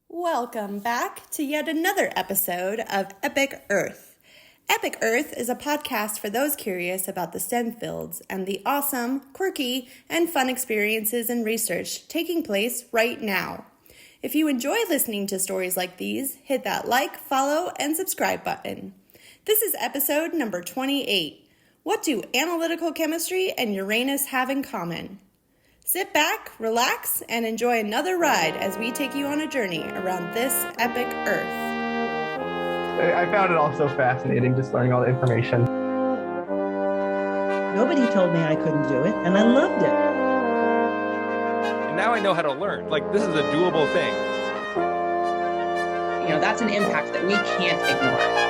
Welcome back to yet another episode of EpicEarth. EpicEarth is a podcast for those curious about the STEM fields and the awesome, quirky, and fun experiences and research taking place right now. If you enjoy listening to stories like these, hit that like, follow, and subscribe button. This is episode number 28. What do analytical chemistry and Uranus have in common? Sit back, relax, and enjoy another ride as we take you on a journey around this epic Earth. I found it all so fascinating, just learning all the information. Nobody told me I couldn't do it, and I loved it. And now I know how to learn. Like, this is a doable thing. You know, that's an impact that we can't ignore.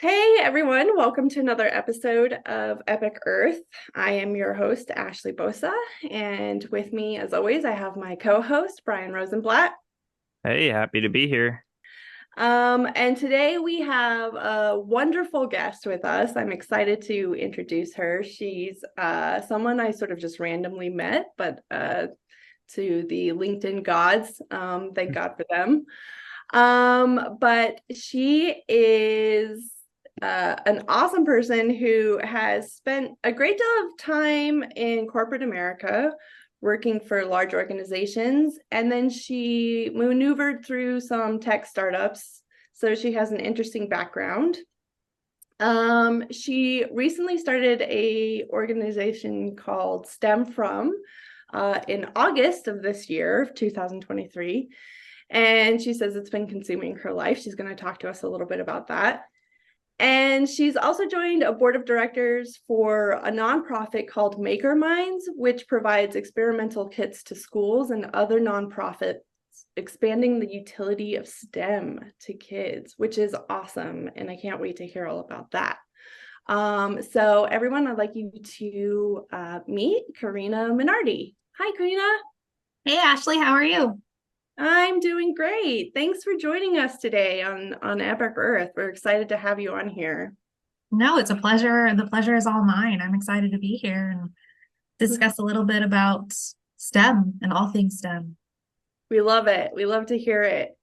Hey everyone, welcome to another episode of Epic Earth. I am your host, Ashley Bosa, and with me, as always, I have my co-host, Brian Rosenblatt. Hey, happy to be here. And today we have a wonderful guest with us. I'm excited to introduce her. She's someone I sort of just randomly met, but to the LinkedIn gods, thank God for them. But she is an awesome person who has spent a great deal of time in corporate America working for large organizations, and then she maneuvered through some tech startups, so she has an interesting background. She recently started a organization called STEM From in August of this year, 2023, and she says it's been consuming her life. She's going to talk to us a little bit about that. And she's also joined a board of directors for a nonprofit called Maker Mindz, which provides experimental kits to schools and other nonprofits, expanding the utility of STEM to kids, which is awesome. And I can't wait to hear all about that. So everyone, I'd like you to meet Carina Minardi. Hi, Carina. Hey, Ashley, how are you? I'm doing great. Thanks for joining us today on Epic Earth. We're excited to have you on here. No, it's a pleasure. The pleasure is all mine. I'm excited to be here and discuss a little bit about STEM and all things STEM. We love it. We love to hear it.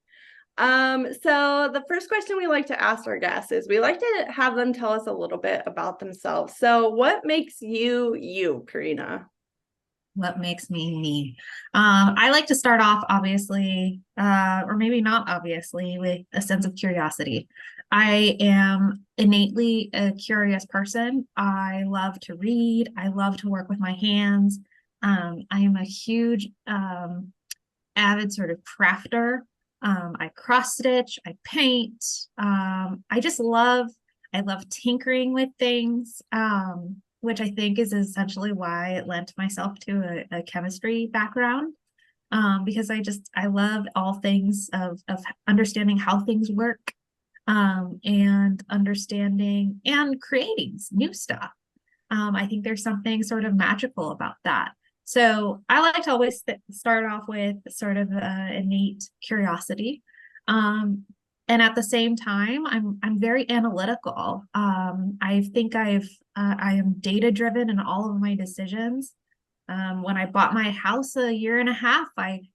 So the first question we like to ask our guests is we like to have them tell us a little bit about themselves. So what makes you, you, Carina? What makes me me? I like to start off, obviously, or maybe not obviously, with a sense of curiosity. I am innately a curious person. I love to read. I love to work with my hands. I am a huge avid sort of crafter. I cross stitch. I paint. I love tinkering with things. Which I think is essentially why I lent myself to a chemistry background, because I love all things of understanding how things work, and understanding and creating new stuff. I think there's something sort of magical about that. So I like to always start off with sort of innate curiosity. And at the same time, I'm very analytical. I think I am data driven in all of my decisions. When I bought my house a year and a half, I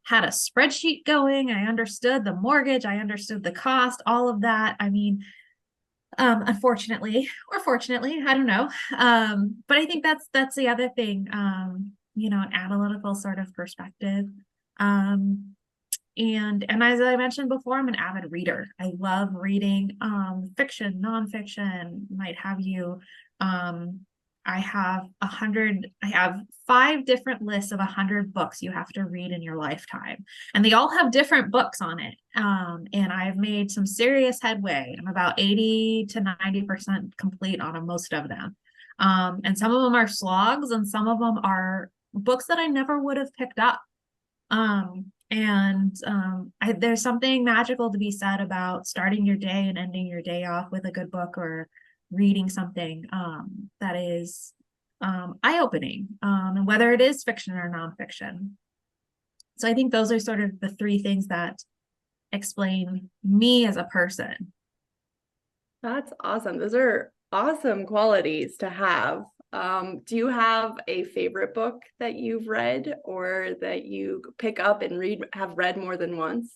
had a spreadsheet going. I understood the mortgage. I understood the cost, all of that. I mean, unfortunately or fortunately, I don't know. But I think that's the other thing. An analytical sort of perspective. And as I mentioned before, I'm an avid reader. I love reading fiction, nonfiction, might have you. I have 5 different lists of 100 books you have to read in your lifetime. And they all have different books on it. And I've made some serious headway. I'm about 80 to 90% complete on most of them. And some of them are slogs and some of them are books that I never would have picked up. There's something magical to be said about starting your day and ending your day off with a good book or reading something that is eye-opening, and whether it is fiction or nonfiction. So I think those are sort of the 3 things that explain me as a person. That's awesome. Those are awesome qualities to have. Do you have a favorite book that you've read or that you pick up and have read more than once?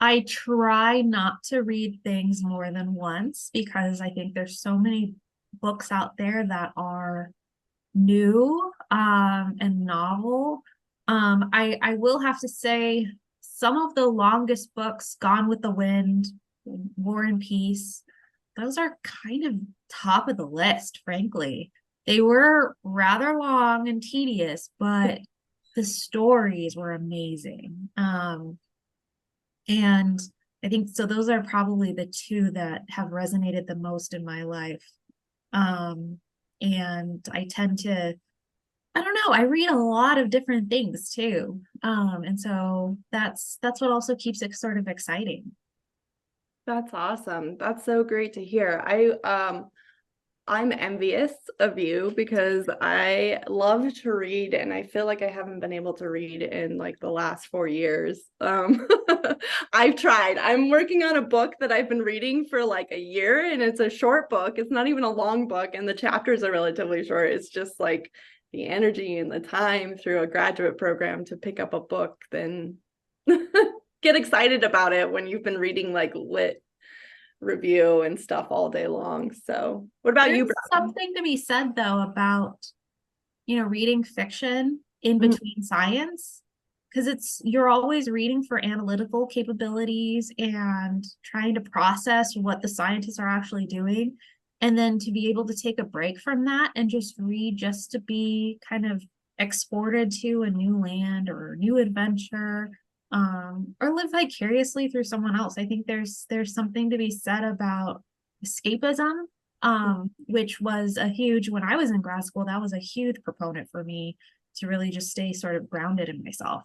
I try not to read things more than once because I think there's so many books out there that are new and novel. I will have to say some of the longest books, Gone with the Wind, War and Peace, those are kind of top of the list, frankly. They were rather long and tedious, but the stories were amazing. And I think so those are probably the two that have resonated the most in my life. And I tend to, I don't know, I read a lot of different things too. And so that's what also keeps it sort of exciting. That's awesome. That's so great to hear. I'm envious of you because I love to read and I feel like I haven't been able to read in like the last 4 years. I've tried. I'm working on a book that I've been reading for like a year and it's a short book. It's not even a long book and the chapters are relatively short. It's just like the energy and the time through a graduate program to pick up a book, then get excited about it when you've been reading like lit review and stuff all day long. So what about you, There's Brown? something to be said though about, reading fiction in between science, because you're always reading for analytical capabilities and trying to process what the scientists are actually doing. And then to be able to take a break from that and just read just to be kind of exported to a new land or a new adventure, or live vicariously through someone else. I think there's something to be said about escapism, which was when I was in grad school, that was a huge proponent for me to really just stay sort of grounded in myself.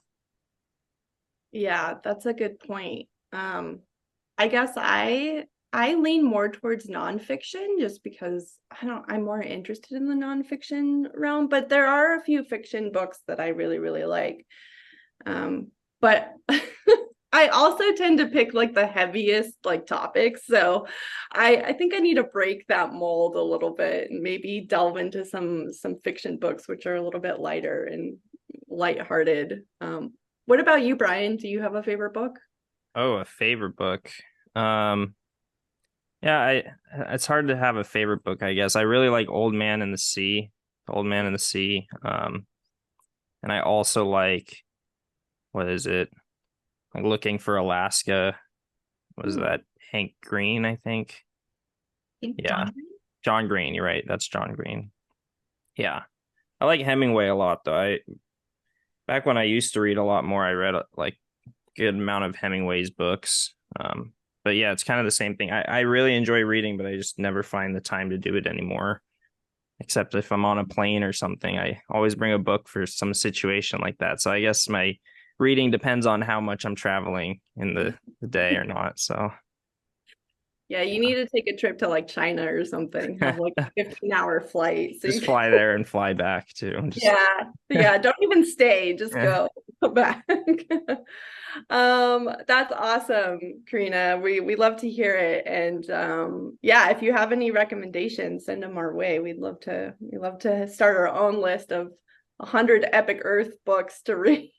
Yeah, that's a good point. I guess I lean more towards nonfiction just because I'm more interested in the nonfiction realm, but there are a few fiction books that I really, really like. But I also tend to pick like the heaviest like topics. So I think I need to break that mold a little bit and maybe delve into some fiction books, which are a little bit lighter and lighthearted. What about you, Brian? Do you have a favorite book? Oh, a favorite book. It's hard to have a favorite book, I guess. I really like Old Man and the Sea, Old Man and the Sea. And I also like, what is it? Like Looking for Alaska. Was that Hank Green, I think? Yeah. John Green, you're right. That's John Green. Yeah. I like Hemingway a lot though. Back when I used to read a lot more, I read like a good amount of Hemingway's books. But yeah, it's kind of the same thing. I really enjoy reading, but I just never find the time to do it anymore. Except if I'm on a plane or something, I always bring a book for some situation like that. So I guess my reading depends on how much I'm traveling in the day or not. So yeah, you need to take a trip to like China or something. Have like a 15-hour flight. So just fly there and fly back too. Yeah. Don't even stay. Just go back. That's awesome, Carina. We love to hear it. And if you have any recommendations, send them our way. We'd love to start our own list of 100 EpicEarth books to read.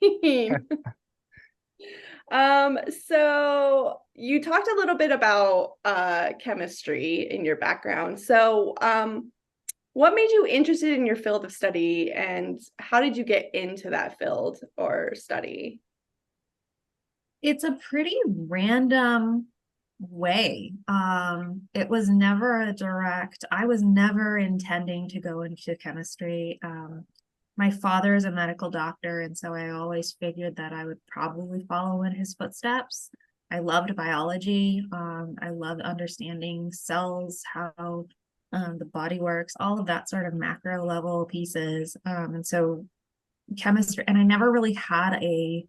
So you talked a little bit about chemistry in your background. So what made you interested in your field of study and how did you get into that field or study? It's a pretty random way. It was never I was never intending to go into chemistry. My father is a medical doctor, and so I always figured that I would probably follow in his footsteps. I loved biology. I loved understanding cells, how the body works, all of that sort of macro level pieces. And so chemistry, and I never really had a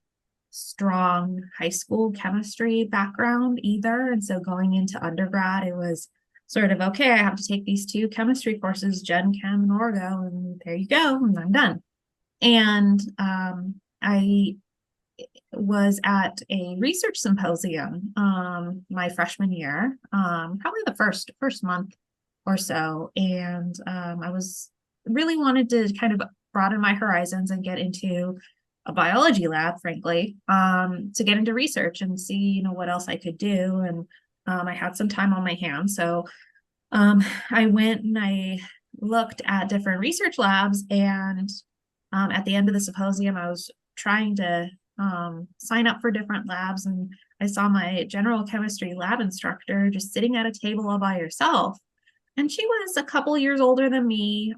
strong high school chemistry background either. And so going into undergrad, it was sort of, okay, I have to take these 2 chemistry courses, Gen Chem and Orgo, and there you go, and I'm done. And I was at a research symposium my freshman year, probably the first month or so. And I was really wanted to kind of broaden my horizons and get into a biology lab, frankly, to get into research and see, what else I could do. And I had some time on my hands. So I went and I looked at different research labs, and at the end of the symposium, I was trying to sign up for different labs, and I saw my general chemistry lab instructor just sitting at a table all by herself. And she was a couple years older than me,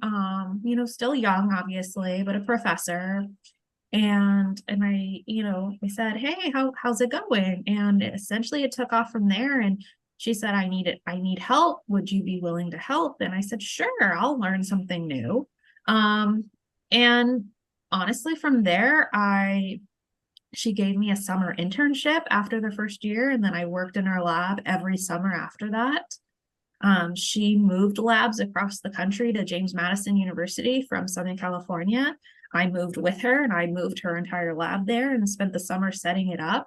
still young, obviously, but a professor. And I said, hey, how's it going? And essentially it took off from there. And she said, I need help. Would you be willing to help? And I said, sure, I'll learn something new. And honestly, from there, she gave me a summer internship after the first year, and then I worked in her lab every summer after that. She moved labs across the country to James Madison University from Southern California. I moved with her, and I moved her entire lab there and spent the summer setting it up.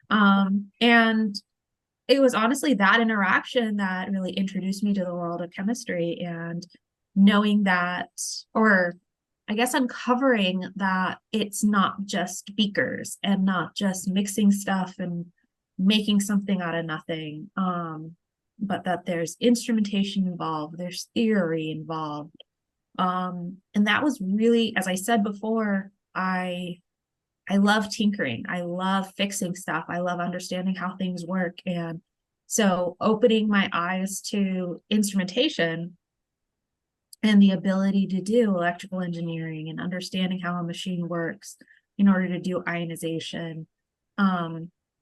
And it was honestly that interaction that really introduced me to the world of chemistry, and knowing that, or I guess uncovering that it's not just beakers and not just mixing stuff and making something out of nothing, but that there's instrumentation involved, there's theory involved. And that was really, as I said before, I love tinkering. I love fixing stuff. I love understanding how things work. And so opening my eyes to instrumentation and the ability to do electrical engineering and understanding how a machine works in order to do ionization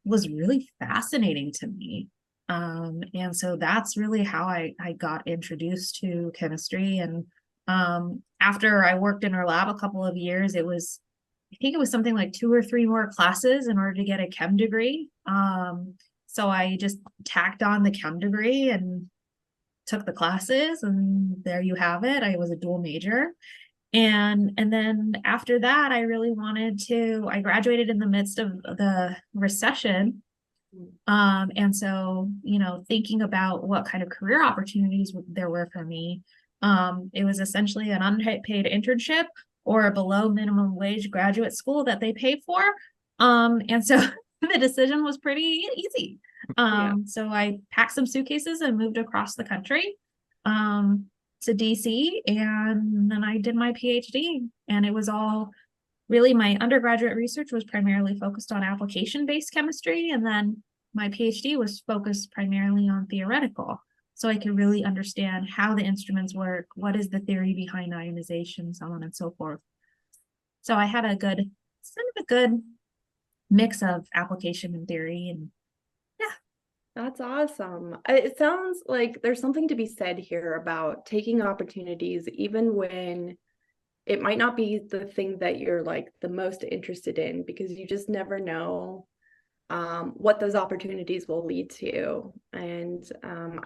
was really fascinating to me. And so that's really how I got introduced to chemistry. And after I worked in her lab a couple of years, I think it was something like 2 or 3 more classes in order to get a chem degree. So I just tacked on the chem degree and took the classes, and there you have it. I was a dual major. And then after that, I graduated in the midst of the recession. And so, thinking about what kind of career opportunities there were for me, it was essentially an unpaid internship or a below minimum wage graduate school that they paid for. And so the decision was pretty easy. So I packed some suitcases and moved across the country to DC, and then I did my PhD. And it was all really, my undergraduate research was primarily focused on application-based chemistry, and then my PhD was focused primarily on theoretical. So I could really understand how the instruments work, what is the theory behind ionization, so on and so forth. So I had a good mix of application and theory, and that's awesome. It sounds like there's something to be said here about taking opportunities, even when it might not be the thing that you're like the most interested in, because you just never know what those opportunities will lead to. And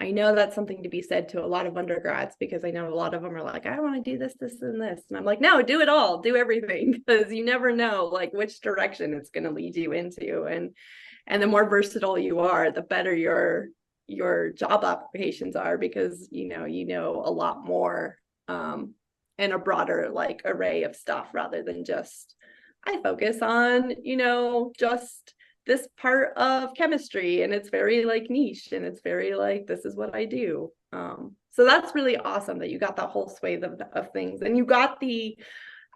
I know that's something to be said to a lot of undergrads, because I know a lot of them are like, I want to do this, this, and this. And I'm like, no, do it all, do everything, because you never know like which direction it's going to lead you into. And the more versatile you are, the better your job applications are, because you know a lot more and a broader like array of stuff, rather than just I focus on just this part of chemistry, and it's very like niche, and it's very like this is what I do. So that's really awesome that you got that whole swathe of things, and you got the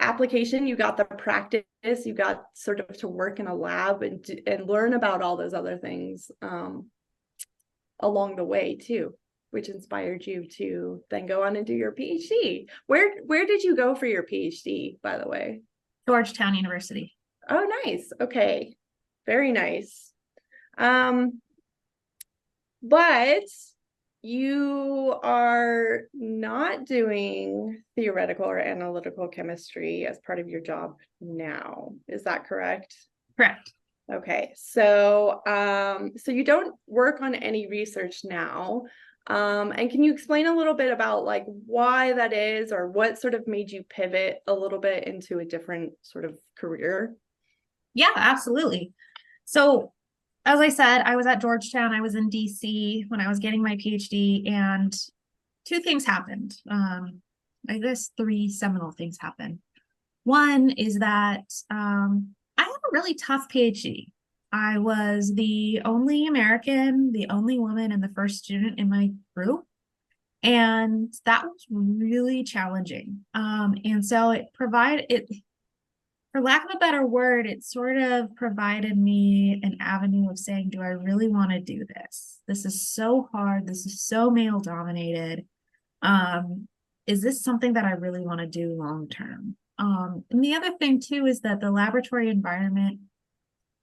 application, you got the practice, you got sort of to work in a lab and learn about all those other things along the way too, which inspired you to then go on and do your PhD. Where did you go for your PhD, by the way? Georgetown University. Oh, nice. Okay. Very nice. But you are not doing theoretical or analytical chemistry as part of your job now. Is that correct? Correct. Okay. So you don't work on any research now. And can you explain a little bit about like why that is, or what sort of made you pivot a little bit into a different sort of career? Yeah, absolutely. So as I said, I was at Georgetown. I was in DC when I was getting my PhD, and two things happened. I guess three seminal things happened. One is that I had a really tough PhD. I was the only American, the only woman, and the first student in my group. And that was really challenging. And so it provided it, for lack of a better word, it sort of provided me an avenue of saying, do I really want to do this? This is so hard. This is so male dominated. Is this something that I really want to do long term? And the other thing too is that the laboratory environment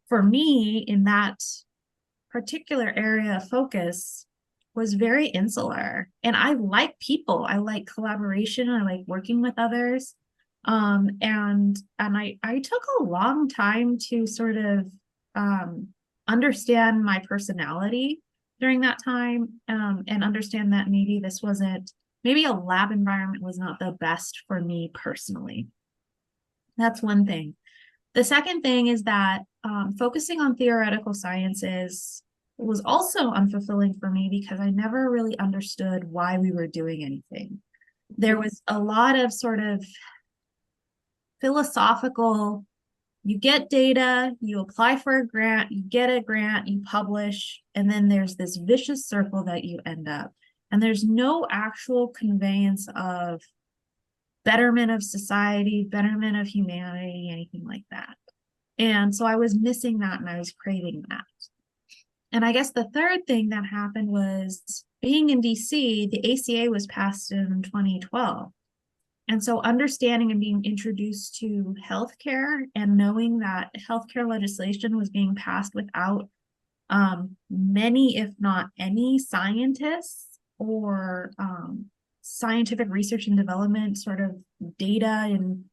for me in that particular area of focus was very insular. And I like people. I like collaboration. I like working with others. And I took a long time to sort of understand my personality during that time, and understand that maybe a lab environment was not the best for me personally. That's one thing. The second thing is that focusing on theoretical sciences was also unfulfilling for me because I never really understood why we were doing anything. There was a lot of sort of philosophical, you get data, you apply for a grant, you get a grant, you publish, and then there's this vicious circle that you end up. And there's no actual conveyance of betterment of society, betterment of humanity, anything like that. And so I was missing that and I was craving that. And I guess the third thing that happened was being in DC, the ACA was passed in 2012. And so understanding and being introduced to healthcare and knowing that healthcare legislation was being passed without many, if not any, scientists or scientific research and development sort of data and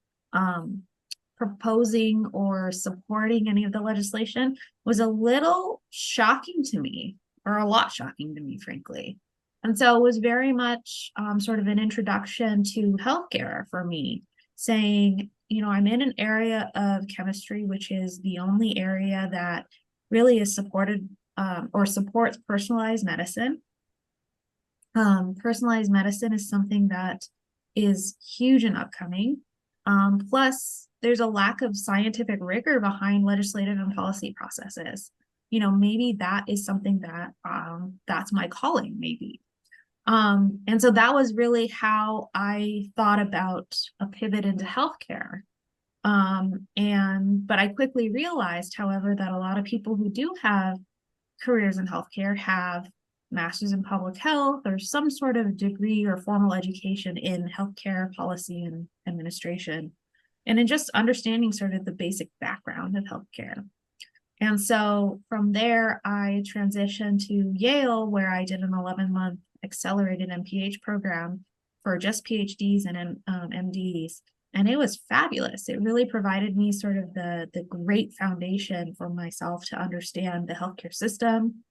proposing or supporting any of the legislation was a little shocking to me, or a lot shocking to me, frankly. And so it was very much sort of an introduction to healthcare for me, saying, I'm in an area of chemistry, which is the only area that really is supported or supports personalized medicine. Personalized medicine is something that is huge and upcoming. Plus, there's a lack of scientific rigor behind legislative and policy processes. Maybe that is something that that's my calling, maybe. And so that was really how I thought about a pivot into healthcare. But I quickly realized, however, that a lot of people who do have careers in healthcare have master's in public health or some sort of degree or formal education in healthcare policy and administration, and in just understanding sort of the basic background of healthcare. And so from there, I transitioned to Yale, where I did an 11-month accelerated MPH program for just PhDs and MDs. And it was fabulous. It really provided me sort of the great foundation for myself to understand the healthcare system,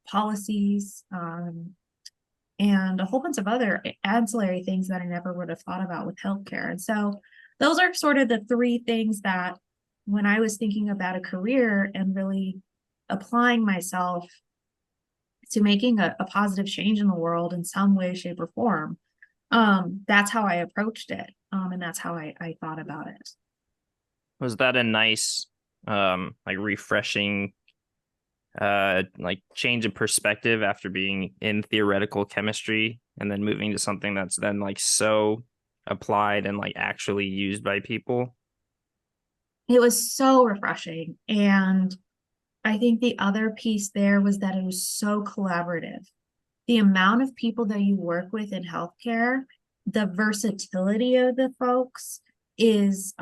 policies, and a whole bunch of other ancillary things that I never would have thought about with healthcare. And so those are sort of the three things that when I was thinking about a career and really applying myself to making a positive change in the world in some way, shape, or form, that's how I approached it. And that's how I thought about it. Was that a nice, refreshing, change of perspective after being in theoretical chemistry and then moving to something that's then so applied and actually used by people? It was so refreshing. And I think the other piece there was that it was so collaborative. The amount of people that you work with in healthcare, the versatility of the folks is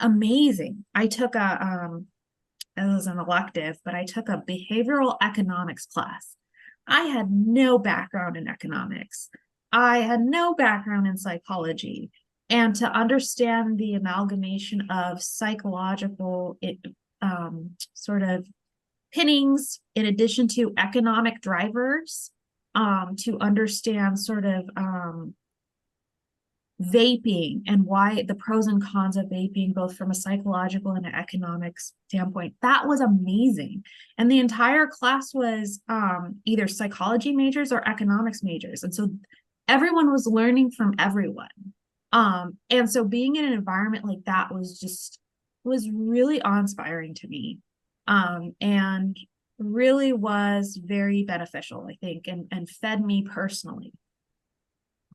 amazing. I took it was an elective, but I took a behavioral economics class. I had no background in economics. I had no background in psychology. And to understand the amalgamation of psychological sort of pinnings in addition to economic drivers, to understand sort of vaping and why the pros and cons of vaping, both from a psychological and an economics standpoint, that was amazing. And the entire class was either psychology majors or economics majors. And so everyone was learning from everyone. And so being in an environment like that was really awe-inspiring to me. And really was very beneficial, I think, and fed me personally.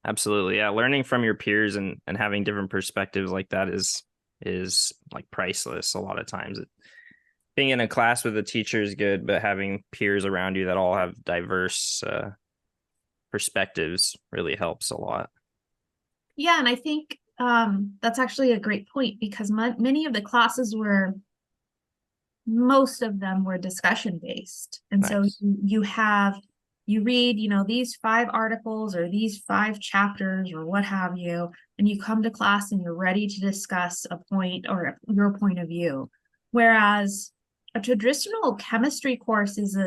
Absolutely. Yeah. Learning from your peers and having different perspectives like that is like priceless a lot of times. Being in a class with a teacher is good, but having peers around you that all have diverse perspectives really helps a lot. Yeah, and I think that's actually a great point, because many of the classes most of them were discussion based. And so Nice. you read, these 5 articles or these 5 chapters or what have you, and you come to class and you're ready to discuss a point or your point of view. Whereas a traditional chemistry course is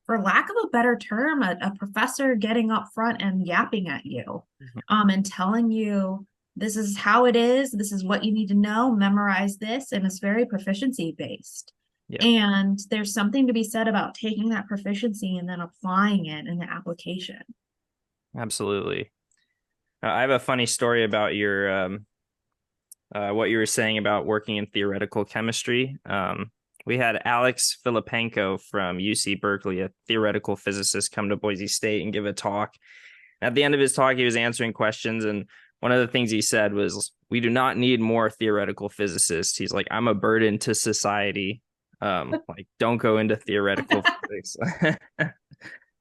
for lack of a better term, a professor getting up front and yapping at you, and telling you, this is how it is, this is what you need to know, memorize this, and it's very proficiency based. Yeah. And there's something to be said about taking that proficiency and then applying it in the application. Absolutely. I have a funny story about your what you were saying about working in theoretical chemistry. We had Alex Filipenko from UC Berkeley, a theoretical physicist, come to Boise State and give a talk. At the end of his talk, he was answering questions, and one of the things he said was, "We do not need more theoretical physicists." He's like, "I'm a burden to society. Like, don't go into theoretical physics."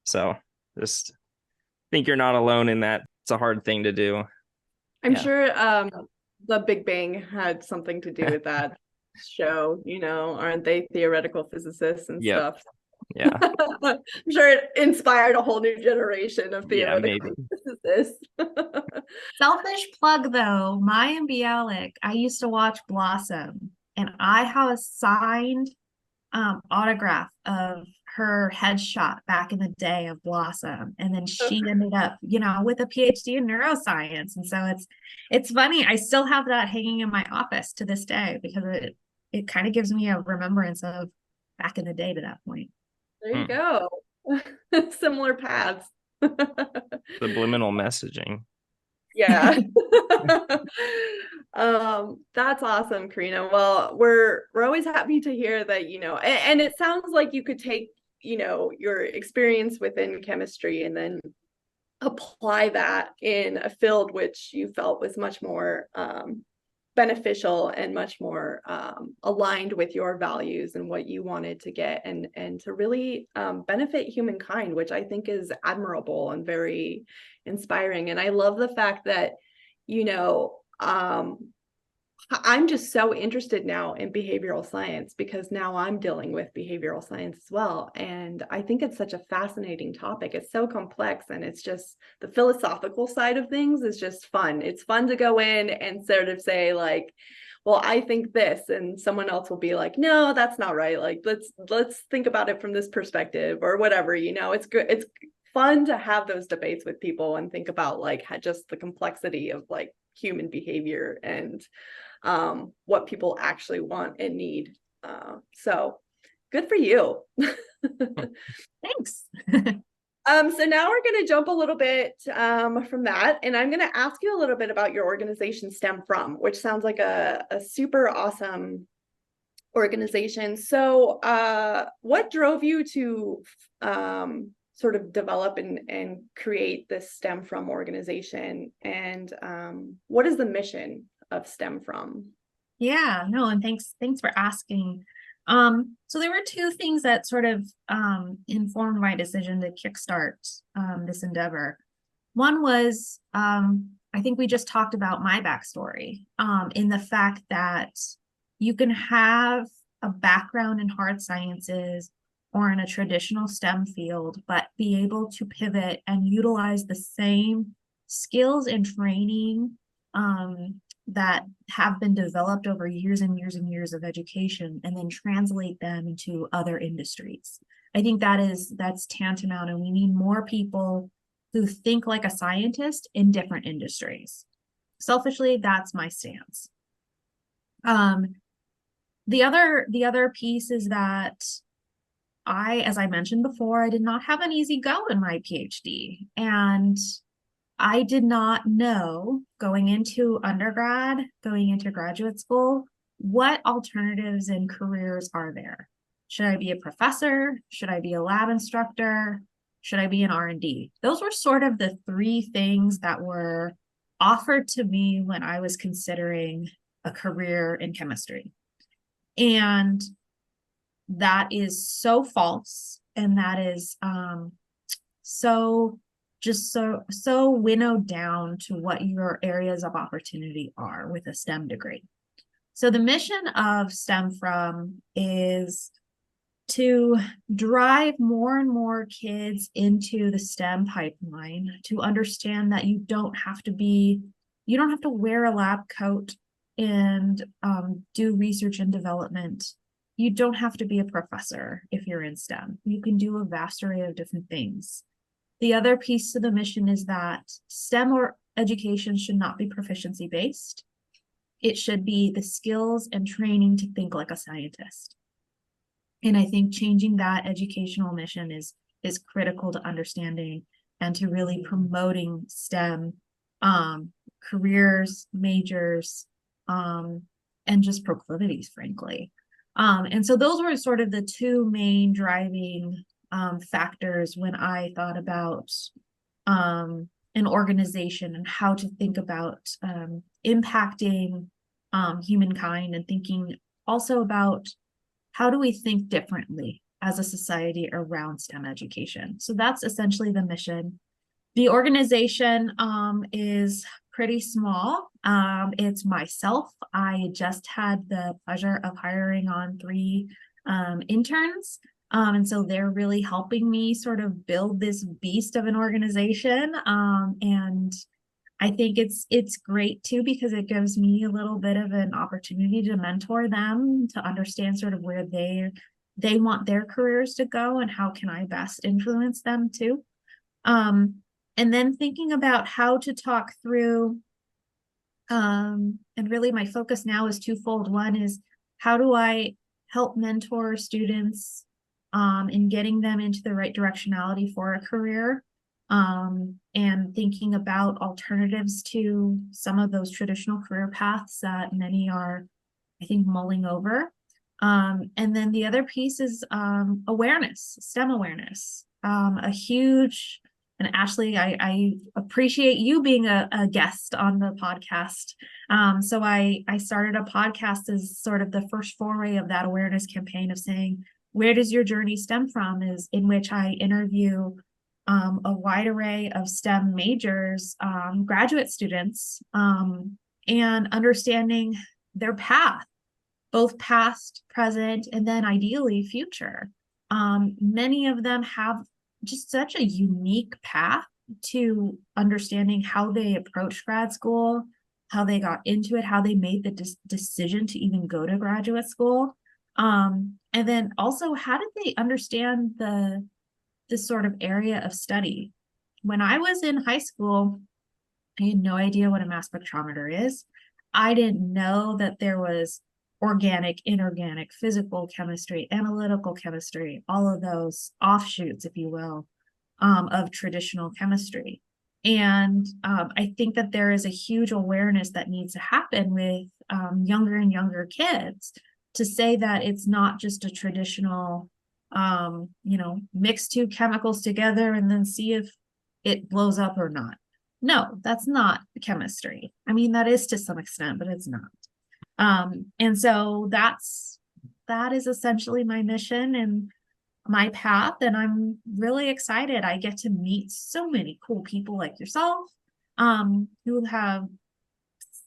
So just think you're not alone in that. It's a hard thing to do. I'm sure the Big Bang had something to do with that show, aren't they theoretical physicists and stuff? Yeah. I'm sure it inspired a whole new generation of theoretical physicists. Selfish plug though, Maya and Bialik, I used to watch Blossom, and I have a signed autograph of her headshot back in the day of Blossom, and then she ended up with a PhD in neuroscience. And so it's funny, I still have that hanging in my office to this day, because it kind of gives me a remembrance of back in the day to that point. There you go. Similar paths. Subliminal messaging. Yeah. That's awesome, Carina. Well, we're always happy to hear that, and it sounds like you could take, your experience within chemistry and then apply that in a field which you felt was much more beneficial and much more aligned with your values and what you wanted to get and to really benefit humankind, which I think is admirable and very inspiring. And I love the fact that, I'm just so interested now in behavioral science, because now I'm dealing with behavioral science as well. And I think it's such a fascinating topic. It's so complex, and it's just the philosophical side of things is just fun. It's fun to go in and sort of say like, well, I think this, and someone else will be like, no, that's not right. Like, let's think about it from this perspective or whatever, it's good. It's fun to have those debates with people and think about like just the complexity of like human behavior and what people actually want and need. So good for you. Thanks. So now we're going to jump a little bit from that, and I'm going to ask you a little bit about your organization Stem From, which sounds like a super awesome organization. So what drove you to sort of develop and create this Stem From organization, and what is the mission of Stem From? Yeah, no, and thanks for asking. So there were 2 things that sort of informed my decision to kickstart this endeavor. One was, I think we just talked about my backstory, in the fact that you can have a background in hard sciences or in a traditional STEM field, but be able to pivot and utilize the same skills and training that have been developed over years and years and years of education, and then translate them into other industries. I think that's tantamount, and we need more people who think like a scientist in different industries. Selfishly, that's my stance. The other piece is that as I mentioned before, I did not have an easy go in my PhD, and I did not know going into undergrad, going into graduate school, what alternatives and careers are there? Should I be a professor? Should I be a lab instructor? Should I be an R&D? Those were sort of the three things that were offered to me when I was considering a career in chemistry. And that is so false. And that is so winnowed down to what your areas of opportunity are with a STEM degree. So the mission of STEM From is to drive more and more kids into the STEM pipeline, to understand that you don't have to wear a lab coat and do research and development. You don't have to be a professor if you're in STEM. You can do a vast array of different things. The other piece to the mission is that STEM or education should not be proficiency based. It should be the skills and training to think like a scientist. And I think changing that educational mission is critical to understanding and to really promoting STEM careers, majors, and just proclivities, frankly. And so those were sort of the two main driving factors when I thought about an organization and how to think about impacting humankind, and thinking also about how do we think differently as a society around STEM education. So that's essentially the mission. The organization is pretty small. It's myself. I just had the pleasure of hiring on 3 interns. And so they're really helping me sort of build this beast of an organization. And I think it's great too, because it gives me a little bit of an opportunity to mentor them, to understand sort of where they want their careers to go and how can I best influence them too. And then thinking about how to talk through, and really my focus now is twofold. One is, how do I help mentor students in getting them into the right directionality for a career, and thinking about alternatives to some of those traditional career paths that many are, I think, mulling over. And then the other piece is awareness, STEM awareness, a huge. And Ashley, I appreciate you being a guest on the podcast. So I started a podcast as sort of the first foray of that awareness campaign of saying, where does your journey stem from? Is in which I interview a wide array of STEM majors, graduate students, and understanding their path, both past, present, and then ideally future. Many of them have just such a unique path to understanding how they approach grad school, how they got into it, how they made the decision to even go to graduate school. And then also, how did they understand this sort of area of study? When I was in high school, I had no idea what a mass spectrometer is. I didn't know that there was organic, inorganic, physical chemistry, analytical chemistry, all of those offshoots, if you will, of traditional chemistry. And I think that there is a huge awareness that needs to happen with younger and younger kids, to say that it's not just a traditional, mix 2 chemicals together and then see if it blows up or not. No, that's not chemistry. I mean, that is to some extent, but it's not. And so that is essentially my mission and my path. And I'm really excited. I get to meet so many cool people like yourself, who have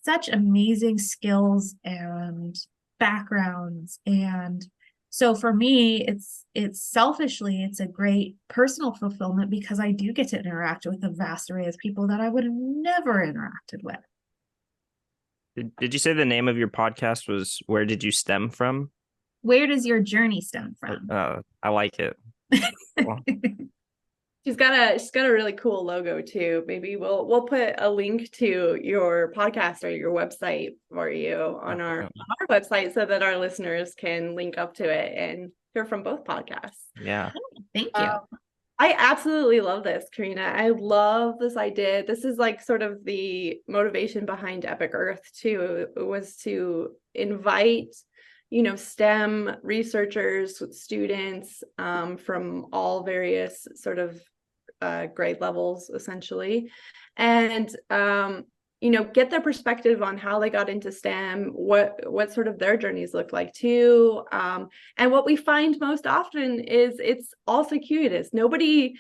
such amazing skills and backgrounds. And so for me, it's selfishly, it's a great personal fulfillment, because I do get to interact with a vast array of people that I would have never interacted with. Did you say the name of your podcast was Where Did You Stem From? Where does your journey stem from? I like it. Cool. She's got a really cool logo too. Maybe we'll put a link to your podcast or your website for you on our website, so that our listeners can link up to it and hear from both podcasts. Yeah. Thank you. I absolutely love this, Karina. I love this idea. This is like sort of the motivation behind EpicEarth too. It was to invite, STEM researchers, students from all various sort of grade levels, essentially, and get their perspective on how they got into STEM, what sort of their journeys look like too. And what we find most often is it's all circuitous. Nobody,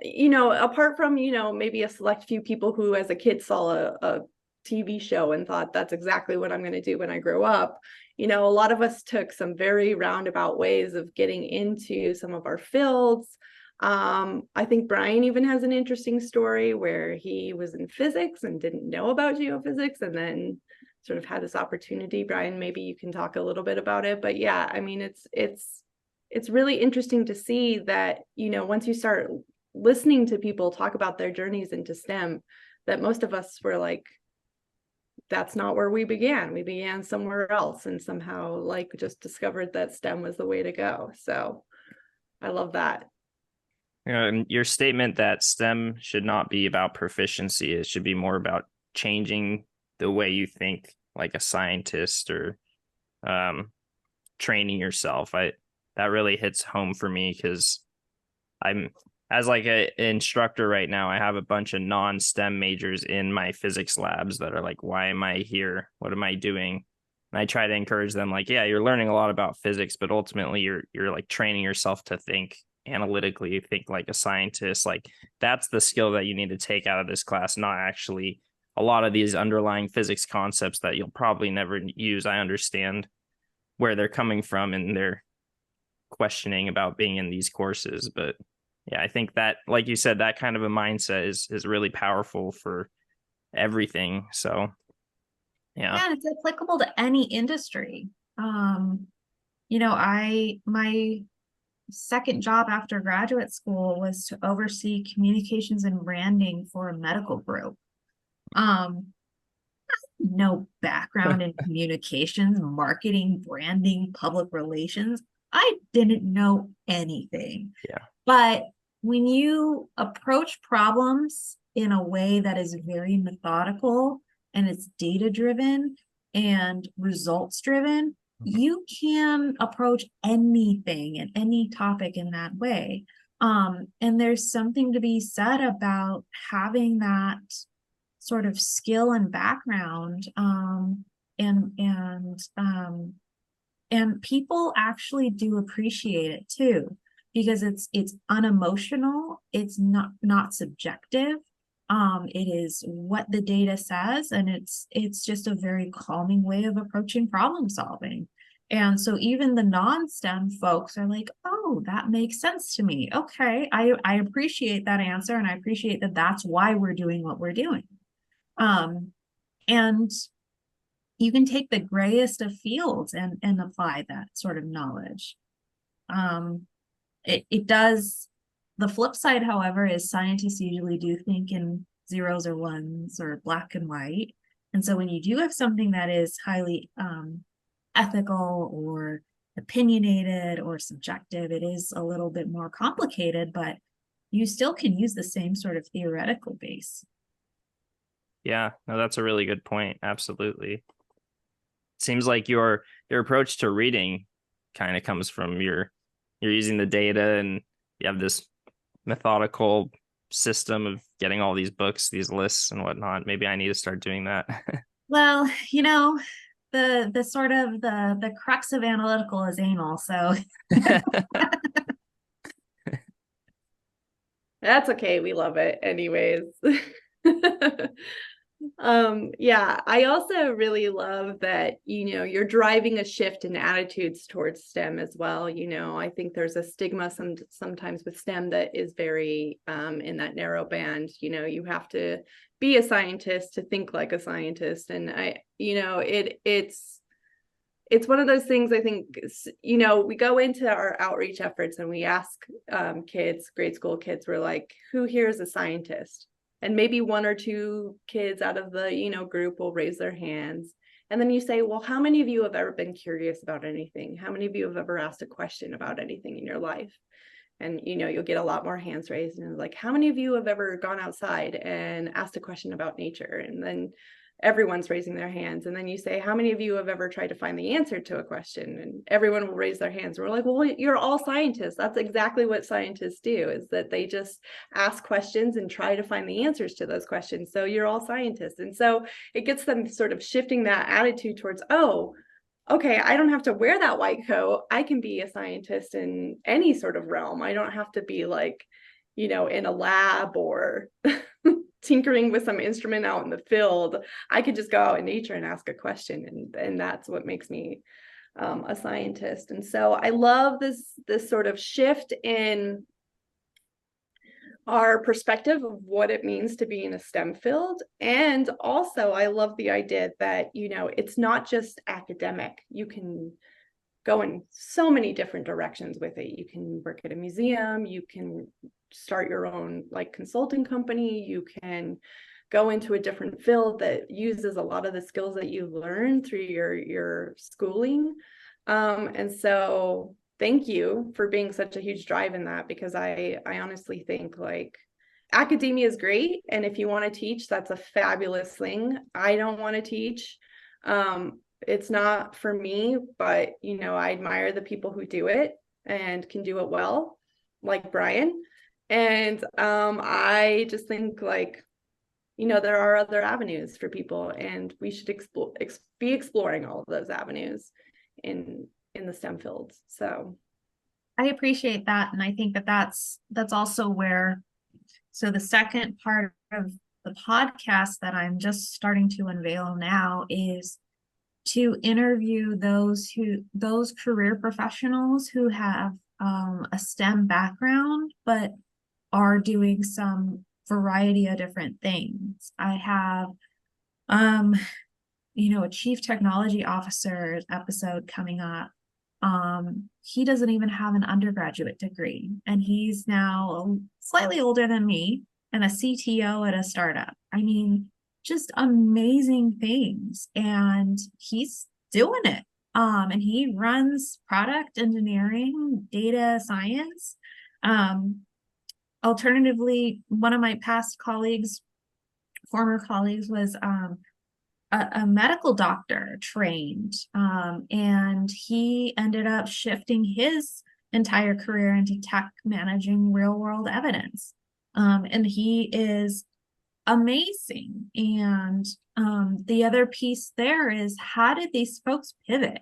apart from, maybe a select few people who as a kid saw a TV show and thought that's exactly what I'm going to do when I grow up. A lot of us took some very roundabout ways of getting into some of our fields. I think Brian even has an interesting story where he was in physics and didn't know about geophysics and then sort of had this opportunity. Brian, maybe you can talk a little bit about it. But yeah, I mean, it's really interesting to see that, once you start listening to people talk about their journeys into STEM, that most of us were like, that's not where we began. We began somewhere else and somehow like just discovered that STEM was the way to go. So I love that. Your statement that STEM should not be about proficiency, it should be more about changing the way you think like a scientist or training yourself. That really hits home for me because I'm, as like an instructor right now, I have a bunch of non-STEM majors in my physics labs that are like, why am I here? What am I doing? And I try to encourage them like, yeah, you're learning a lot about physics, but ultimately you're like training yourself to think analytically, think like a scientist. Like that's the skill that you need to take out of this class, not actually a lot of these underlying physics concepts that you'll probably never use. I understand where they're coming from and their questioning about being in these courses, but yeah, I think that, like you said, that kind of a mindset is really powerful for everything. So yeah, it's applicable to any industry. My second job after graduate school was to oversee communications and branding for a medical group. No background in communications, marketing, branding, public relations. I didn't know anything. Yeah. But when you approach problems in a way that is very methodical and it's data driven and results driven, you can approach anything and any topic in that way. And there's something to be said about having that sort of skill and background. And people actually do appreciate it too, because it's unemotional, it's not subjective. It is what the data says, and it's just a very calming way of approaching problem solving. And so even the non-STEM folks are like, oh, that makes sense to me. Okay, I appreciate that answer, and I appreciate that that's why we're doing what we're doing. And you can take the grayest of fields and apply that sort of knowledge. It does. The flip side, however, is scientists usually do think in zeros or ones or black and white. And so when you do have something that is highly ethical or opinionated or subjective, it is a little bit more complicated, but you still can use the same sort of theoretical base. Yeah, no, that's a really good point. Absolutely. Seems like your approach to reading kind of comes from you're using the data and you have this methodical system of getting all these books, these lists and whatnot. Maybe I need to start doing that. Well, the sort of the crux of analytical is anal, so That's okay. We love it anyways. Yeah, I also really love that, you're driving a shift in attitudes towards STEM as well. I think there's a stigma sometimes with STEM that is very in that narrow band. You have to be a scientist to think like a scientist. And it's one of those things. I think, we go into our outreach efforts and we ask kids, grade school kids, we're like, who here is a scientist? And maybe one or two kids out of the, group will raise their hands. And then you say, well, how many of you have ever been curious about anything? How many of you have ever asked a question about anything in your life? And, you'll get a lot more hands raised, and like, how many of you have ever gone outside and asked a question about nature? And then everyone's raising their hands. And then you say, how many of you have ever tried to find the answer to a question? And everyone will raise their hands. We're like, well, you're all scientists. That's exactly what scientists do, is that they just ask questions and try to find the answers to those questions. So you're all scientists. And so it gets them sort of shifting that attitude towards, oh, okay, I don't have to wear that white coat. I can be a scientist in any sort of realm. I don't have to be like, in a lab or tinkering with some instrument out in the field. I could just go out in nature and ask a question, and that's what makes me a scientist. And so I love this sort of shift in our perspective of what it means to be in a STEM field. And also I love the idea that, it's not just academic. You can go in so many different directions with it. You can work at a museum, you can start your own like consulting company, you can go into a different field that uses a lot of the skills that you learn through your schooling. And so thank you for being such a huge drive in that, because I honestly think like academia is great. And if you want to teach, that's a fabulous thing. I don't want to teach. It's not for me, but, I admire the people who do it and can do it well, like Brian. And I just think like, there are other avenues for people, and we should be exploring all of those avenues in the STEM fields. So I appreciate that. And I think that that's also where, so the second part of the podcast that I'm just starting to unveil now is to interview those career professionals who have a STEM background, but are doing some variety of different things. I have, a chief technology officer episode coming up. He doesn't even have an undergraduate degree, and he's now slightly older than me and a CTO at a startup. I mean, just amazing things. And he's doing it. And he runs product engineering, data science. Alternatively, one of my past colleagues, former colleagues, was a medical doctor trained, and he ended up shifting his entire career into tech, managing real world evidence. And he is amazing. And the other piece there is, how did these folks pivot?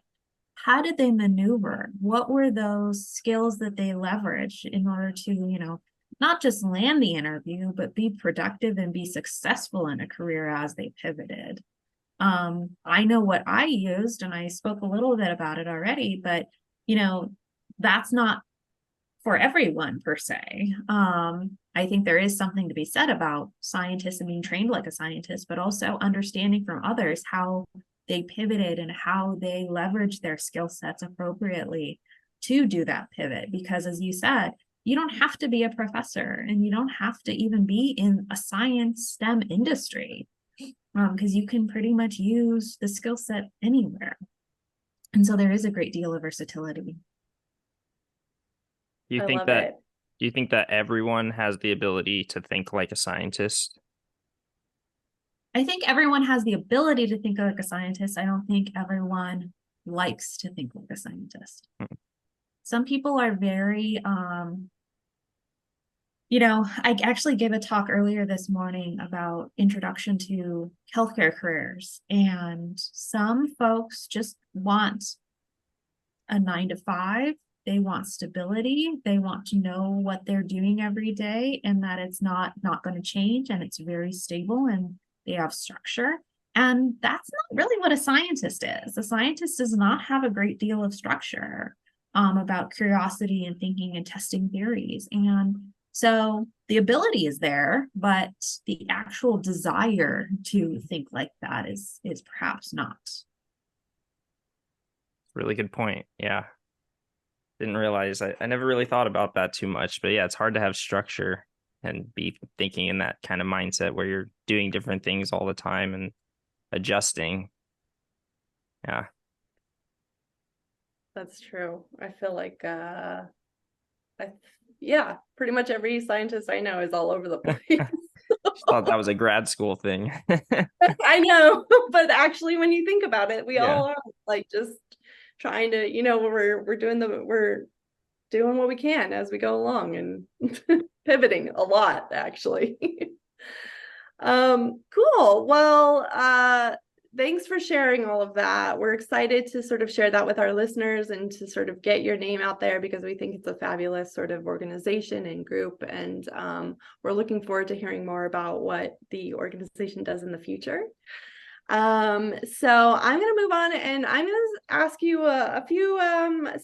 How did they maneuver? What were those skills that they leveraged in order to, not just land the interview, but be productive and be successful in a career as they pivoted? I know what I used, and I spoke a little bit about it already, but that's not for everyone per se. I think there is something to be said about scientists and being trained like a scientist, but also understanding from others how they pivoted and how they leveraged their skill sets appropriately to do that pivot. Because as you said, you don't have to be a professor, and you don't have to even be in a science STEM industry, because you can pretty much use the skill set anywhere. And so there is a great deal of versatility. You think that do you think that everyone has the ability to think like a scientist? I think everyone has the ability to think like a scientist. I don't think everyone likes to think like a scientist. Some people are very, I actually gave a talk earlier this morning about introduction to healthcare careers, and some folks just want a 9-to-5. They want stability. They want to know what they're doing every day, and that it's not going to change, and it's very stable, and they have structure. And that's not really what a scientist is. A scientist does not have a great deal of structure about curiosity and thinking and testing theories. And so the ability is there, but the actual desire to think like that is perhaps not. Really good point. Yeah. Didn't realize, I never really thought about that too much, but yeah, it's hard to have structure and be thinking in that kind of mindset where you're doing different things all the time and adjusting. Yeah. That's true. I feel like Yeah, pretty much every scientist I know is all over the place. Just thought that was a grad school thing. I know, but actually when you think about it, we Yeah. all are like just trying to, we're doing what we can as we go along and pivoting a lot actually. Cool. Well, thanks for sharing all of that. We're excited to sort of share that with our listeners and to sort of get your name out there because we think it's a fabulous sort of organization and group. And we're looking forward to hearing more about what the organization does in the future. So I'm going to move on and I'm going to ask you a few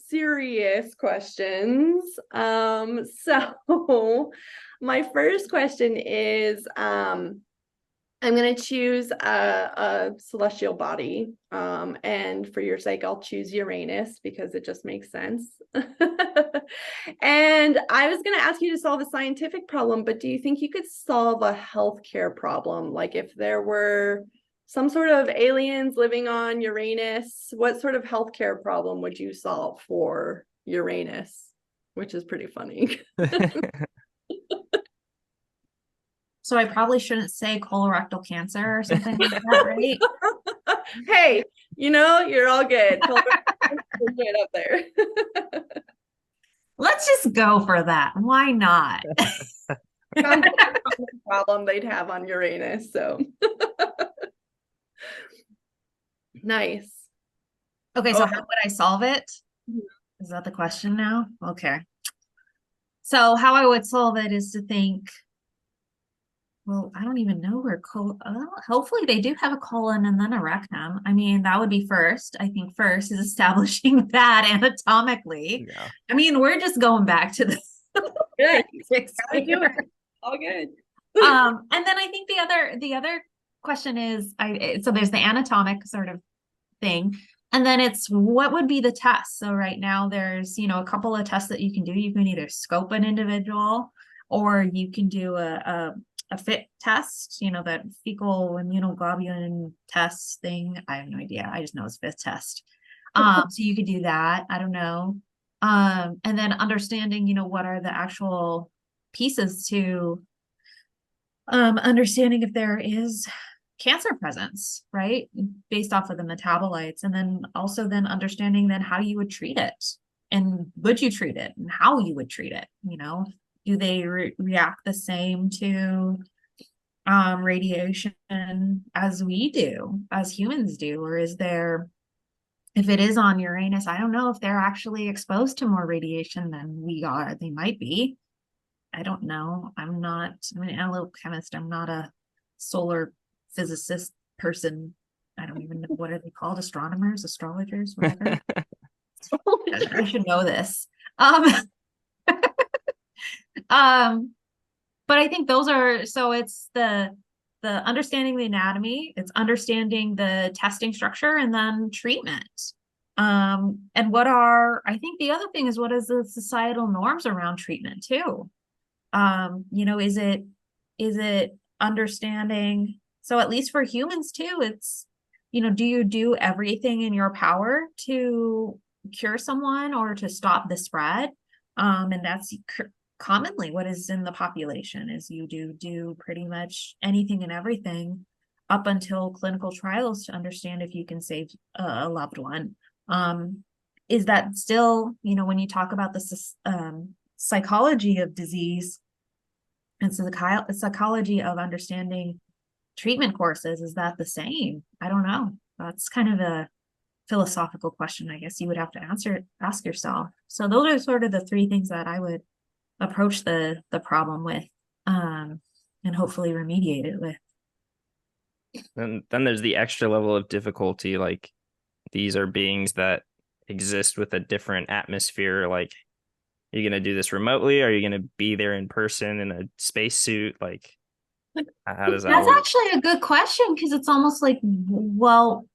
serious questions. So my first question is, I'm going to choose a celestial body. And for your sake, I'll choose Uranus because it just makes sense. And I was going to ask you to solve a scientific problem, but do you think you could solve a healthcare problem? Like if there were some sort of aliens living on Uranus, what sort of healthcare problem would you solve for Uranus? Which is pretty funny. So I probably shouldn't say colorectal cancer or something like that, right? Hey, you're all good. Right up there. Let's just go for that. Why not? Problem they'd have on Uranus. So nice. Okay, so how would I solve it? Is that the question now? Okay. So how I would solve it is to think, well, I don't even know where hopefully they do have a colon and then a rectum. I mean, that would be first. I think first is establishing that anatomically. Yeah. I mean, we're just going back to the Good. All good. And then I think the other question is so there's the anatomic sort of thing. And then it's what would be the test? So right now there's, a couple of tests that you can do. You can either scope an individual or you can do a fit test, that fecal immunoglobulin test thing. I have no idea. I just know it's fit test. So you could do that. I don't know. And then understanding, what are the actual pieces to understanding if there is cancer presence, right? Based off of the metabolites. And then also then understanding then how you would treat it and would you treat it and how you would treat it, do they react the same to radiation as we do, as humans do? Or is there, if it is on Uranus, I don't know if they're actually exposed to more radiation than we are. They might be. I don't know. I'm an analytical chemist. I'm not a solar physicist person. I don't even know, what are they called? Astronomers, astrologers, whatever. I should know this. But I think those are, so it's the understanding the anatomy, it's understanding the testing structure and then treatment. And I think the other thing is what is the societal norms around treatment too? Is it understanding? So at least for humans too, it's, do you do everything in your power to cure someone or to stop the spread? And that's commonly what is in the population is you do pretty much anything and everything up until clinical trials to understand if you can save a loved one. Is that still, when you talk about the psychology of disease and so the psychology of understanding treatment courses, is that the same? I don't know. That's kind of a philosophical question, I guess you would have to ask yourself. So those are sort of the three things that I would approach the problem with, and hopefully remediate it with. And then there's the extra level of difficulty. Like these are beings that exist with a different atmosphere. Like, are you going to do this remotely? Are you going to be there in person in a spacesuit? Like, how does that That's work? actually a good question because it's almost like, well,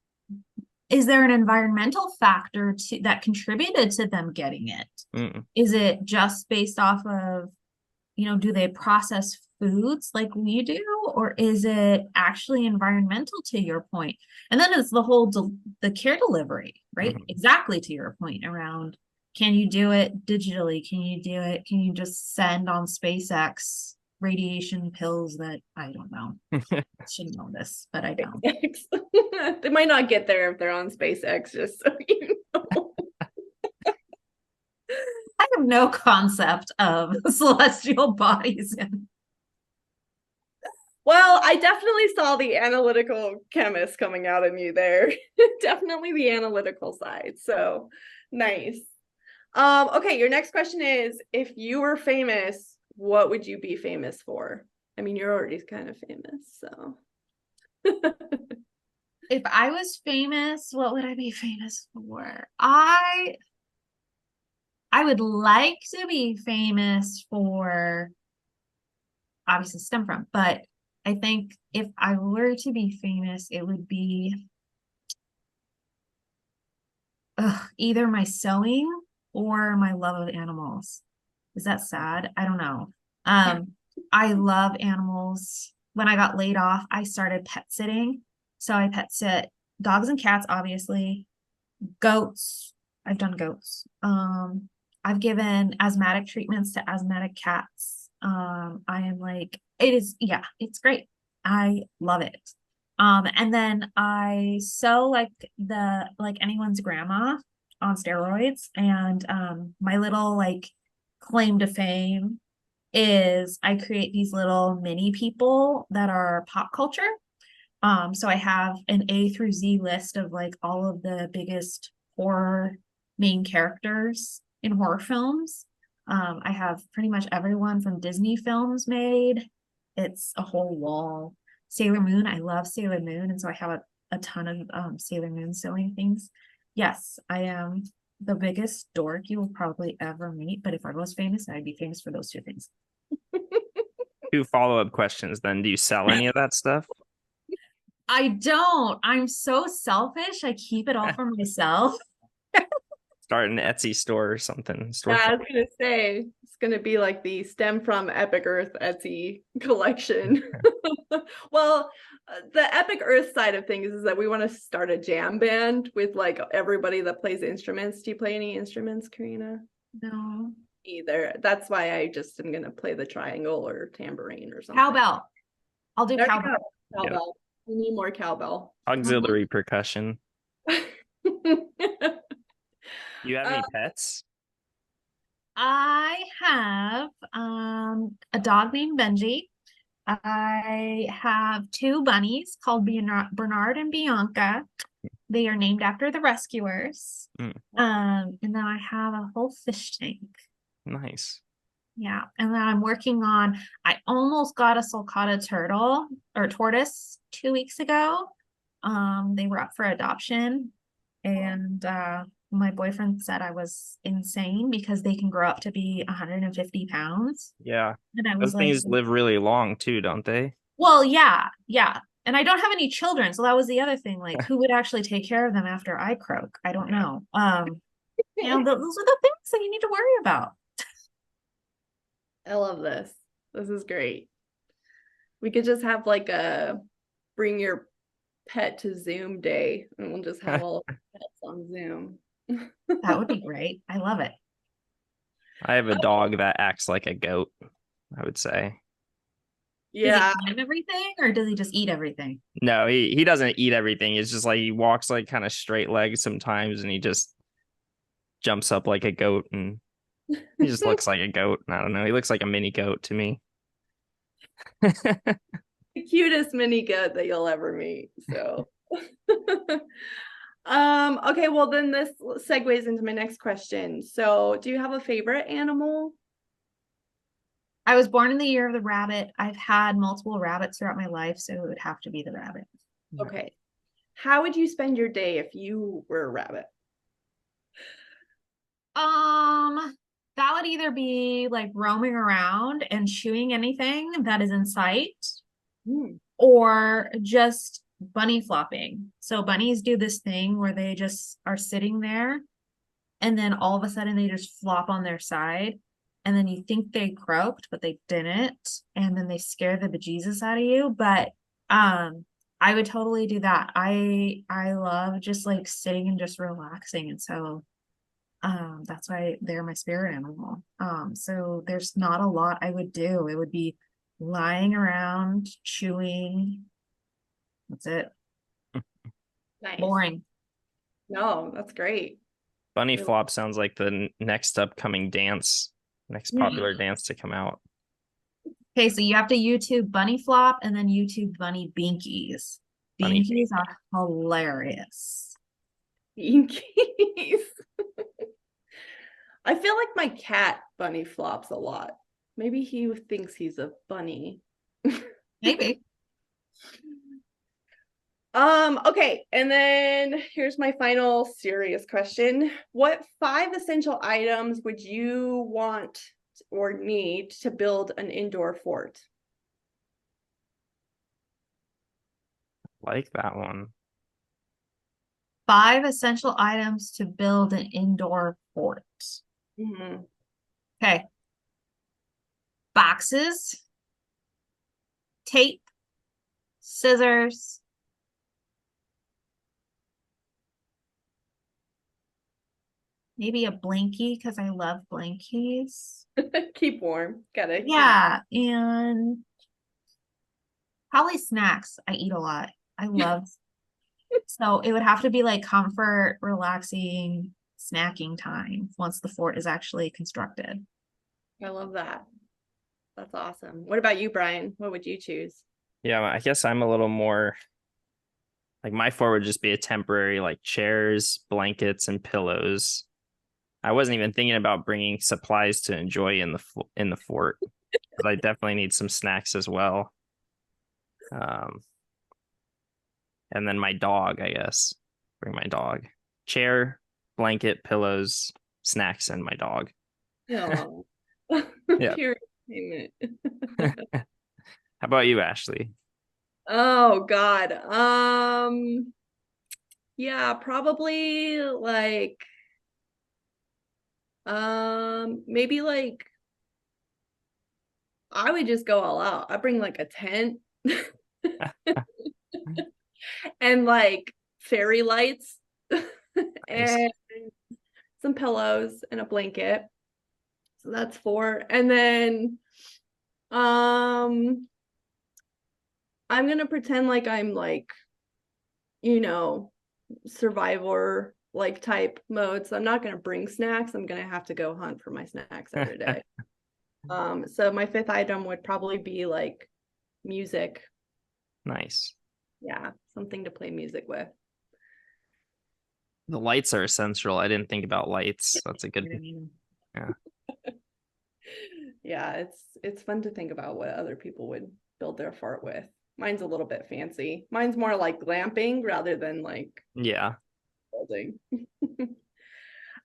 is there an environmental factor that contributed to them getting it? Mm. Is it just based off of, do they process foods like we do? Or is it actually environmental to your point? And then it's the whole the care delivery, right? Mm-hmm. Exactly to your point around Can you do it digitally? Can you do it? Can you just send on SpaceX radiation pills that I don't know? I should know this, but I don't. They might not get there if they're on SpaceX, just so you know. I have no concept of celestial bodies. Well, I definitely saw the analytical chemist coming out in you there. Definitely the analytical side. So nice. Okay, your next question is, if you were famous, what would you be famous for? I mean, you're already kind of famous, so. If I was famous, what would I be famous for? I would like to be famous for obviously STEM from, but I think if I were to be famous, it would be either my sewing or my love of animals. Is that sad? I don't know. I love animals. When I got laid off, I started pet sitting. So I pet sit dogs and cats, obviously, goats. I've done goats. I've given asthmatic treatments to asthmatic cats. I am like, it's great. I love it. And then I sew like anyone's grandma on steroids. And my little like claim to fame is I create these little mini people that are pop culture. So I have an A through Z list of like all of the biggest horror main characters in horror films. I have pretty much everyone from Disney films made. It's a whole wall. Sailor Moon, I love Sailor Moon, and so I have a ton of Sailor Moon sewing things. Yes, I am the biggest dork you will probably ever meet, but if I was famous, I'd be famous for those two things. 2 follow-up questions then. Do you sell any of that stuff? I don't. I'm so selfish. I keep it all for myself. Start an Etsy store or something. Yeah, I was gonna say it's gonna be like the stem from EpicEarth Etsy collection. Well, the EpicEarth side of things is that we want to start a jam band with like everybody that plays instruments. Do you play any instruments, Carina? No. Either. That's why I just am gonna play the triangle or tambourine or something. Cowbell. I'll do cowbell. Cowbell. We need more cowbell. Auxiliary percussion. You have any pets? I have a dog named Benji. I have 2 bunnies called Bernard and Bianca. They are named after the rescuers. And then I have a whole fish tank. Nice. Yeah. And then I'm working on, I almost got a sulcata turtle or tortoise 2 weeks ago. They were up for adoption, and my boyfriend said I was insane because they can grow up to be 150 pounds. Yeah. And I was Those things live really long too, don't they? Well, yeah. And I don't have any children, so that was the other thing. Like, who would actually take care of them after I croak? I don't know. Those are the things that you need to worry about. I love this. This is great. We could just have like a bring your pet to Zoom day, and we'll just have all pets on Zoom. That would be great. I love it. I have a dog that acts like a goat, I would say. Yeah. Does he climb everything, or does he just eat everything? No, he doesn't eat everything. It's just like he walks like kind of straight legged sometimes, and he just jumps up like a goat, and he just looks like a goat. I don't know. He looks like a mini goat to me. The cutest mini goat that you'll ever meet. So okay, well then this segues into my next question. So do you have a favorite animal? I was born in the year of the rabbit. I've had multiple rabbits throughout my life, so it would have to be the rabbit. Okay. How would you spend your day if you were a rabbit? That would either be like roaming around and chewing anything that is in sight, or just bunny flopping. So bunnies do this thing where they just are sitting there, and then all of a sudden they just flop on their side, and then you think they croaked, but they didn't, and then they scare the bejesus out of you. But I would totally do that. I love just like sitting and just relaxing, and so that's that's why they're my spirit animal. So there's not a lot I would do. It would be lying around, chewing. That's it. Nice. Boring. No, that's great. Bunny Really? flop sounds like the next upcoming dance, next popular dance to come out. Okay, so you have to YouTube bunny flop and then YouTube bunny binkies. Bunny Binkies are hilarious. Binkies. I feel like my cat bunny flops a lot. Maybe he thinks he's a bunny. Maybe. Okay, and then here's my final serious question. What 5 essential items would you want or need to build an indoor fort? Like that one. 5 essential items to build an indoor fort. Mm-hmm. Okay. Boxes, tape, scissors, maybe a blankie because I love blankies. Keep warm. Gotta. Yeah, and probably snacks. I eat a lot. I love. So it would have to be like comfort, relaxing, snacking time once the fort is actually constructed. I love that. That's awesome. What about you, Brian? What would you choose? Yeah, I guess I'm a little more like my fort would just be a temporary like chairs, blankets, and pillows. I wasn't even thinking about bringing supplies to enjoy in the fort, but I definitely need some snacks as well. And then my dog, I guess. Bring my dog. Chair, blanket, pillows, snacks, and my dog. Oh, Yeah. pure entertainment. How about you, Ashley? Oh God. Yeah, probably like maybe like I would just go all out. I bring like a tent and like fairy lights and some pillows and a blanket. So that's 4. And then I'm gonna pretend like I'm like, survivor like type mode. So I'm not gonna bring snacks. I'm gonna have to go hunt for my snacks every day. So my 5th item would probably be like music. Nice. Yeah, something to play music with. The lights are essential. I didn't think about lights. That's a good. Yeah. Yeah, it's fun to think about what other people would build their fort with. Mine's a little bit fancy. Mine's more like glamping rather than like Yeah. building.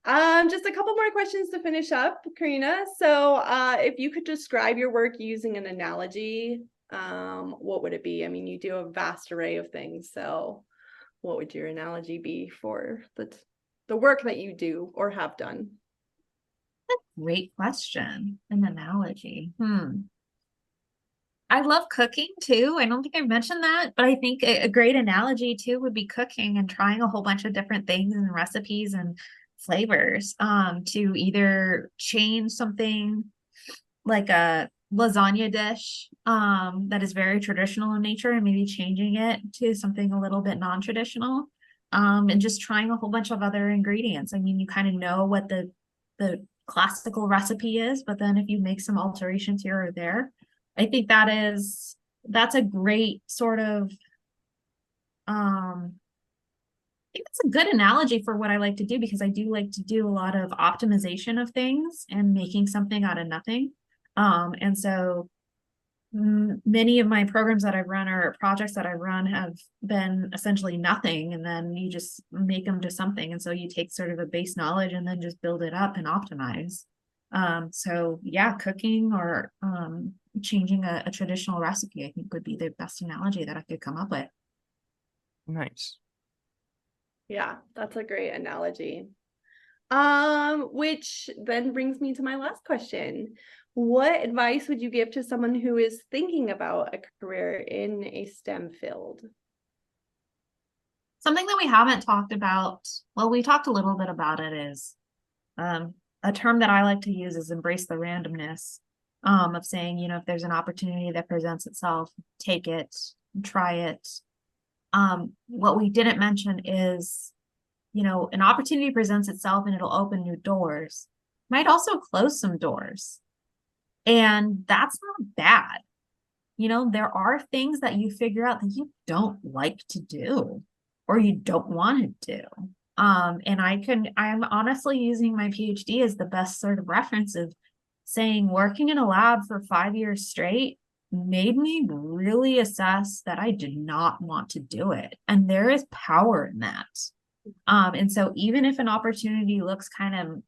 Just a couple more questions to finish up, Karina. So if you could describe your work using an analogy, what would it be? I mean, you do a vast array of things. So what would your analogy be for the work that you do or have done? Great question. An analogy. I love cooking too. I don't think I mentioned that, but I think a great analogy too would be cooking and trying a whole bunch of different things and recipes and flavors to either change something like a lasagna dish that is very traditional in nature and maybe changing it to something a little bit non-traditional and just trying a whole bunch of other ingredients. I mean, you kind of know what the classical recipe is, but then if you make some alterations here or there, I think that's a great sort of I think that's a good analogy for what I like to do, because I do like to do a lot of optimization of things and making something out of nothing. And so many of my programs that I've run or projects that I've run have been essentially nothing, and then you just make them to something. And so you take sort of a base knowledge and then just build it up and optimize. So yeah, cooking or changing a traditional recipe, I think would be the best analogy that I could come up with. Nice. Yeah, that's a great analogy. Which then brings me to my last question. What advice would you give to someone who is thinking about a career in a STEM field? Something that we haven't talked about, well, we talked a little bit about it, is a term that I like to use is embrace the randomness, of saying, you know, if there's an opportunity that presents itself, take it, try it. What we didn't mention is, you know, an opportunity presents itself and it'll open new doors, might also close some doors. And that's not bad. You know, there are things that you figure out that you don't like to do or you don't want to do. And I'm honestly using my PhD as the best sort of reference of saying working in a lab for 5 years straight made me really assess that I did not want to do it. And there is power in that. And so even if an opportunity looks kind of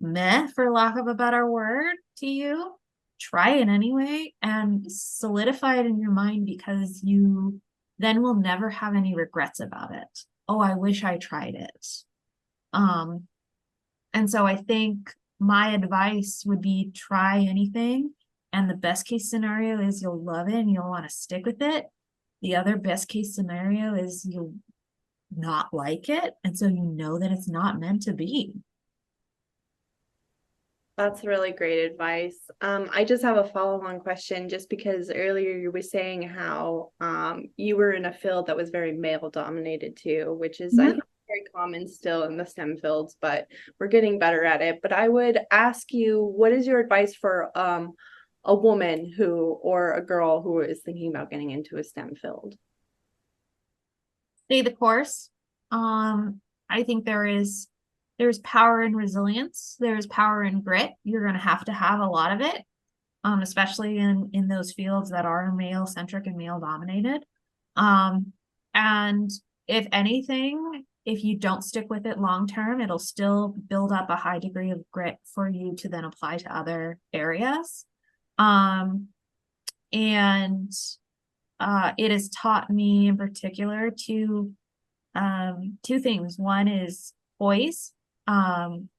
meh, for lack of a better word, to you, try it anyway and solidify it in your mind, because you then will never have any regrets about it. Oh, I wish I tried it. And so I think my advice would be try anything. And the best case scenario is you'll love it and you'll want to stick with it. The other best case scenario is you'll not like it. And so you know that it's not meant to be. That's really great advice. I just have a follow-on question, just because earlier you were saying how you were in a field that was very male dominated too, which is I think very common still in the STEM fields, but we're getting better at it. But I would ask you, what is your advice for a woman or a girl who is thinking about getting into a STEM field? Stay the course. I think there's power in resilience. There's power in grit. You're going to have a lot of it, especially in those fields that are male centric and male dominated. And if anything, if you don't stick with it long term, it'll still build up a high degree of grit for you to then apply to other areas. And it has taught me in particular two things. One is poise. And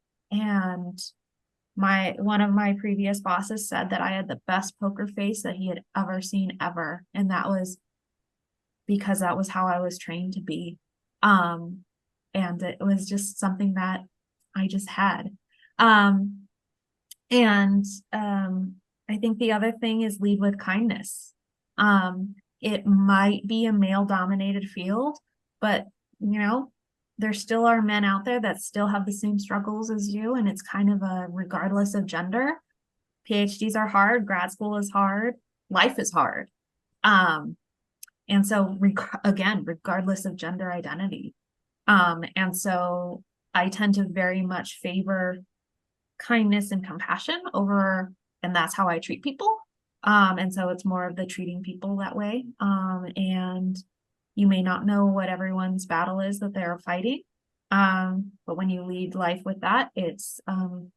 one of my previous bosses said that I had the best poker face that he had ever seen ever. And that was because that was how I was trained to be. And it was just something that I just had. I think the other thing is lead with kindness. It might be a male dominated field, but you know, there still are men out there that still have the same struggles as you. And it's kind of regardless of gender. PhDs are hard. Grad school is hard. Life is hard. And so again, regardless of gender identity. And so I tend to very much favor kindness and compassion over, and that's how I treat people. And so it's more of the treating people that way. And you may not know what everyone's battle is that they're fighting. But when you lead life with that, it's you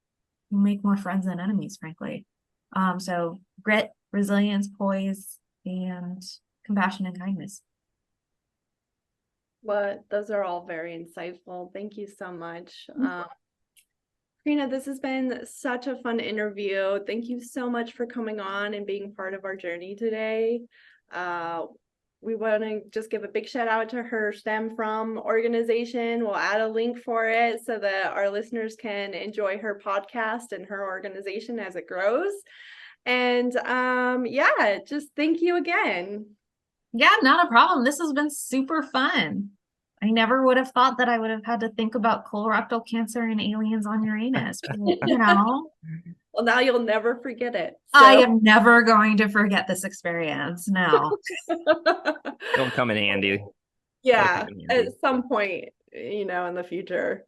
make more friends than enemies, frankly. So grit, resilience, poise, and compassion and kindness. Well, those are all very insightful. Thank you so much. Carina, this has been such a fun interview. Thank you so much for coming on and being part of our journey today. We want to just give a big shout out to her STEM From organization. We'll add a link for it so that our listeners can enjoy her podcast and her organization as it grows. And yeah, just thank you again. Yeah, not a problem. This has been super fun. I never would have thought that I would have had to think about colorectal cancer and aliens on Uranus. But, you know. Well, now you'll never forget it. So. I am never going to forget this experience. No. It'll come in handy. Yeah, at some point, in the future.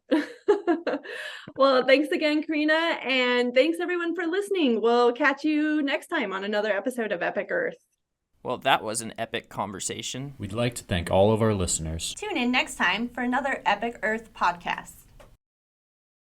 Well, thanks again, Carina. And thanks everyone for listening. We'll catch you next time on another episode of EpicEarth. Well, that was an epic conversation. We'd like to thank all of our listeners. Tune in next time for another EpicEarth podcast.